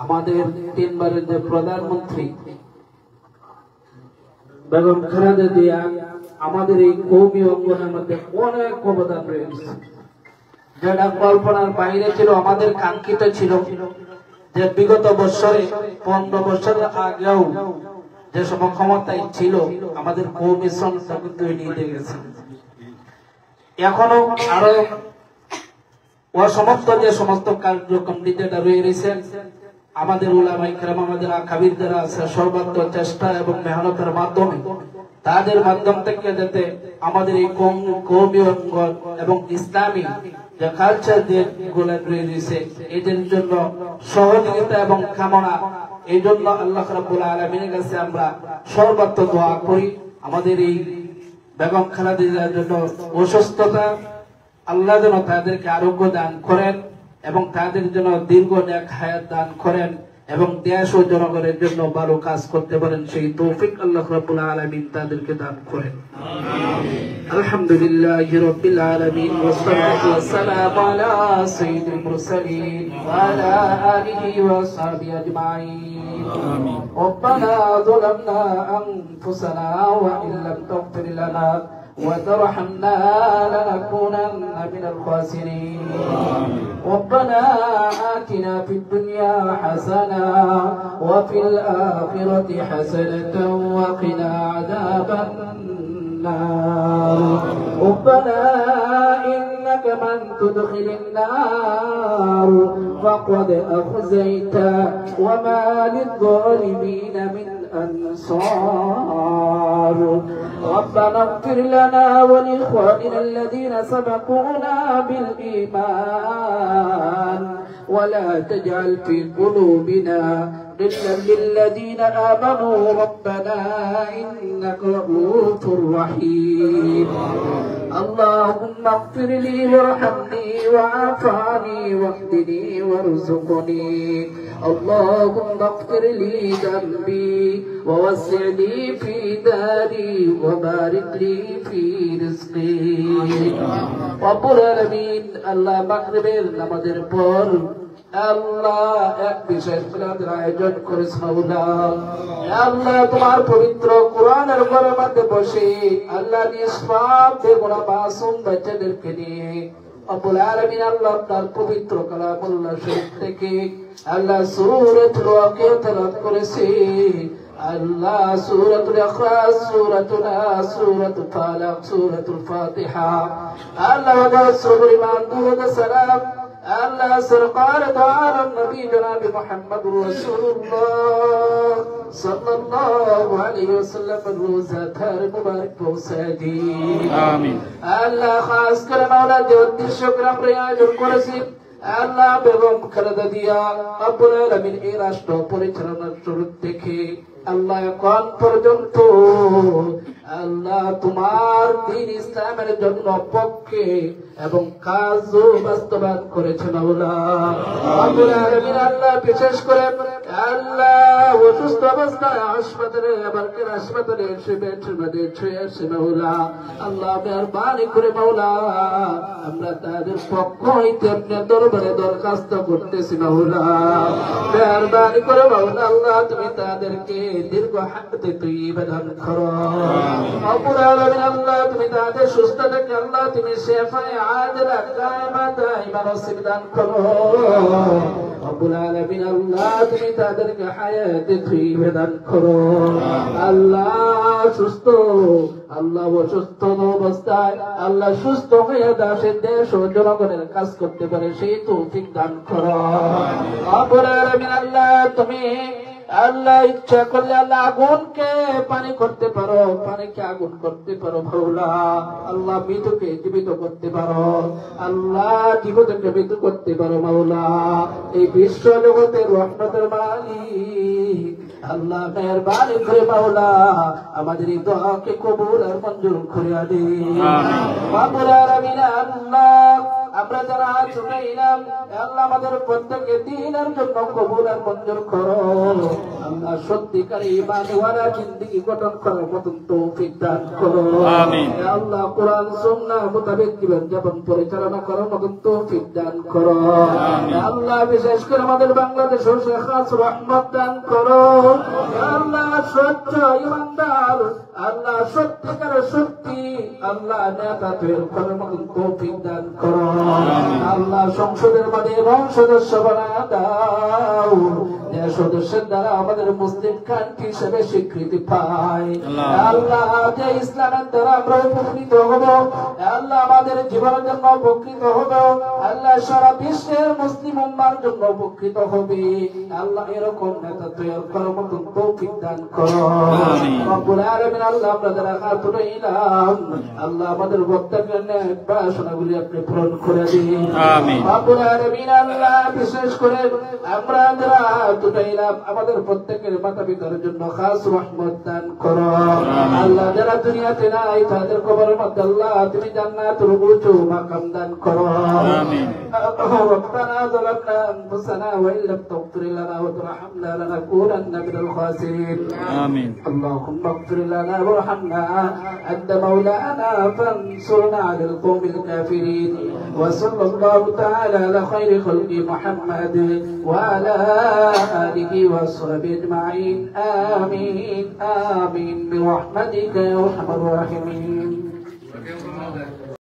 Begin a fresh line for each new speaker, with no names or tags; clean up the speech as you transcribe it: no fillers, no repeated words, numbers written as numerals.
আমাদের তিনবারের যে প্রধানমন্ত্রী বেগম খালেদা জিয়া আমাদের এই কওমি অঙ্গনের মধ্যে অনেক অবদান রয়েছে, যেটা কল্পনার বাইরে ছিল। আমাদের কাঙ্ক্ষিত ছিল যে বিগত বছরে 15 বছরের আগেও যে সব ক্ষমতায় ছিল আমাদের কওমি সংস্থা কিন্তু নিয়ে গেছে। এখনো আরো অসমাপ্ত যে সমস্ত কার্যক্রম যেটা রয়েছে, আমাদের উলামায়ে কেরাম, আমাদের আকাবির যারা আছে, সর্বাত্ম চেষ্টা এবং মেহনতের মাধ্যমে তাদের মাধ্যম থেকে যাতে আমাদের এই কওমি অঙ্গন এবং ইসলামী যে কালচার যেগুলো রয়েছে এদের জন্য সহযোগিতা এবং কামনা, এই জন্য আল্লাহ রাব্বুল আলামিনের কাছে আমরা সর্বাত্ম দোয়া করি। আমাদের এই বেগম খালেদা জিয়ার জন্য অসুস্থতা, আল্লাহ যেন তাদেরকে আরোগ্য দান করেন এবং তাদের জন্য দীর্ঘ নেক হায়াত দান করেন এবং দেশ ও জনগণের জন্য ভালো কাজ করতে পারেন, সেই তৌফিক আল্লাহ রাব্বুল আলামিন তাদেরকে দান করেন। আলহামদুলিল্লাহি রাব্বিল আলামিন ওয়াসসালাতু ওয়াসসালামু আলা সাইয়্যিদিল মুরসালিন ওয়া আলা আলিহি ওয়া সাহবিহি আজমাইন। আমিন। রব্বানা যালামনা আনফুসানা ওয়া ইল্লাম তাগফির লানা وترحمنا لنكونن من الخاسرين. ربنا آتنا في الدنيا حسنة وفي الآخرة حسنة وقنا عذاب النار. ربنا إنك من تدخل النار فقد أخزيته وما للظالمين من أنصار. ربنا اغفر لنا ولإخواننا الذين سبقونا بالإيمان ولا تجعل في قلوبنا غلا للذين آمنوا ربنا إنك رؤوف رحيم. اللهم اغفر لي وارحمني وعاف عني واهدني وارزقني. اللهم اغفر لي ذنبي ووسع لي في داري وبارك لي في رزقي. رب العالمين الله মাগরিবের নামাজের পর আল্লাহ এক বিশেষ মিলাদের আয়োজন করেছেন। আল্লাহ তোমার পবিত্র কোরআনের ঘরের মধ্যে বসে আল্লাহ নিষ্পাপ বেগুনাহ মাসুম বাচ্চাদেরকে নিয়ে রব্বুল আলামিন আল্লাহ তার পবিত্র কালামুল্লাহ শরীফ থেকে আল্লাহ সূরাতুল ওয়াকিয়া তেলাওয়াত করেছে। আল্লাহ সূরাতুল ইখলাস, সূরাতুল নাস, সূরাতুল ফালাক, সূরাতুল ফাতিহা, আল্লাহ রাসূলুল ইমান দুরূদ সালাম আল্লাহ সরকার দার নবী জনাব মুহাম্মদুর রাসূলুল্লাহ সাল্লাল্লাহু আলাইহি ওয়াসাল্লাম রোজাদার মুবারক পৌঁছায় দিন। আমিন। আল্লাহ খাস করে মাওলা যে উদ্দেশ্য করে আমরা আয়োজন করেছি, আল্লাহ বেগম খালেদা জিয়া রব্বুল আলামিন এই রাষ্ট্র পরিচালনার শুরু থেকে আল্লাহ এখন পর্যন্ত আল্লাহ তোমার দ্বীন ইসলামের জন্য পক্ষে এবং কাজ বাস্তবায়ন করেছেন। আল্লাহ বিশেষ করে আল্লাহ অসুস্থ অবস্থায় হাসপাতালে হাসপাতালে আল্লাহ মেহরবানি করে মাওলা আমরা তাদের পক্ষ হইতে আপনার দরবারে দরখাস্ত করতেছি মাওলা, মেহরবানি করে মাওলা আল্লাহ তুমি তাদেরকে দীর্ঘ হায়াতে তৈয়বা দান করো। রব্বুল আলামিন আল্লাহ তুমি তাদের সুস্থতাকে আল্লাহ তুমি শিফায়ে আজিলা কায়মা দাইমা নসিব দান করো। রব্বুল আলামিন আল্লাহ তুমি তাদেরকে হায়াতে তৈয়বা দান করো। আল্লাহ সুস্থ আল্লাহ অসুস্থ অবস্থায় আল্লাহ সুস্থ হয়ে দেশের দেশ ও জনগণের কাজ করতে পারে সেই তৌফিক দান করো। রব্বুল আলামিন আল্লাহ তুমি আল্লাহ ইচ্ছা করলে আল্লাহ আগুনকে পানি করতে পারো, পানিকে আগুন করতে পারো মাওলা। আল্লাহ মৃতকে জীবিত করতে পারো, আল্লাহ জীবিতকে মৃত করতে পারো মাওলা। এই বিশ্ব জগতের রহমতের মালিক আল্লাহ মেহরবানি করে মাওলা আমাদের এই দোয়াকে কবুল আর মঞ্জুর করে দিন। রব্বুল আলামিন আল্লাহ আমরা যারা শুনাইলাম আল্লাহ আমাদের প্রত্যেককে দ্বীনের জন্য কবুল আর মঞ্জুর করো আল্লাহ সত্যিকার ঈমান ওয়ালা জিন্দেগি গঠন করার মতন তৌফিক দান করো আমিন আল্লাহ কোরআন সুন্নাহ মোতাবেক জীবন যাপন পরিচালনা করার মতন তৌফিক দান করো আমিন আল্লাহ বিশেষ করে আমাদের বাংলাদেশের খাস রহমত দান করো আল্লাহ সত্য ইমানদার আল্লাহ সত্যিকার সত্যি আল্লাহ নেতা তৈরি করার মতন তৌফিক দান করো আল্লাহ সংসদের মাঝে এবং সদস্য বানায় দাও যে সদস্যের দ্বারা আমাদের মুসলিম কান্ট্রি হিসেবে স্বীকৃতি পায় আল্লাহ যে ইসলামের দ্বারা আমরা উপকৃত হব আল্লাহ আমাদের জীবনের জন্য উপকৃত হব আল্লাহ সারা বিশ্বের মুসলিম উম্মার জন্য উপকৃত হবে আল্লাহ এরকম নেতা তৈরি করার মতন তৌফিক দান করো রব্বুল আলামিন আল্লাহ আমরা যারা হাত উঠাইলাম আল্লাহ আমাদের বক্তব্যের প্রার্থনাগুলি আপনি পূরণ করে দিন আমিন রব্বুল আলামিন আল্লাহ বিশেষ করে আমরা যারা হাত উঠাইলাম আমাদের প্রত্যেকের মাতা পিতার জন্য খাস রহমত দান করো আল্লাহ যারা দুনিয়াতে নাই তাদের কবরের মধ্যে আল্লাহ তুমি জান্নাতুল উঁচু মাকাম দান করো আমিন ربنا ظلمنا أنفسنا وإن لم تغفر لنا وترحمنا لنكونن من الخاسرين آمين اللهم اغفر لنا وارحمنا أنت مولانا فانصرنا على القوم الكافرين وصلى الله تعالى على خير خلق محمد وعلى آله وصحبه أجمعين آمين آمين برحمتك يا أرحم الراحمين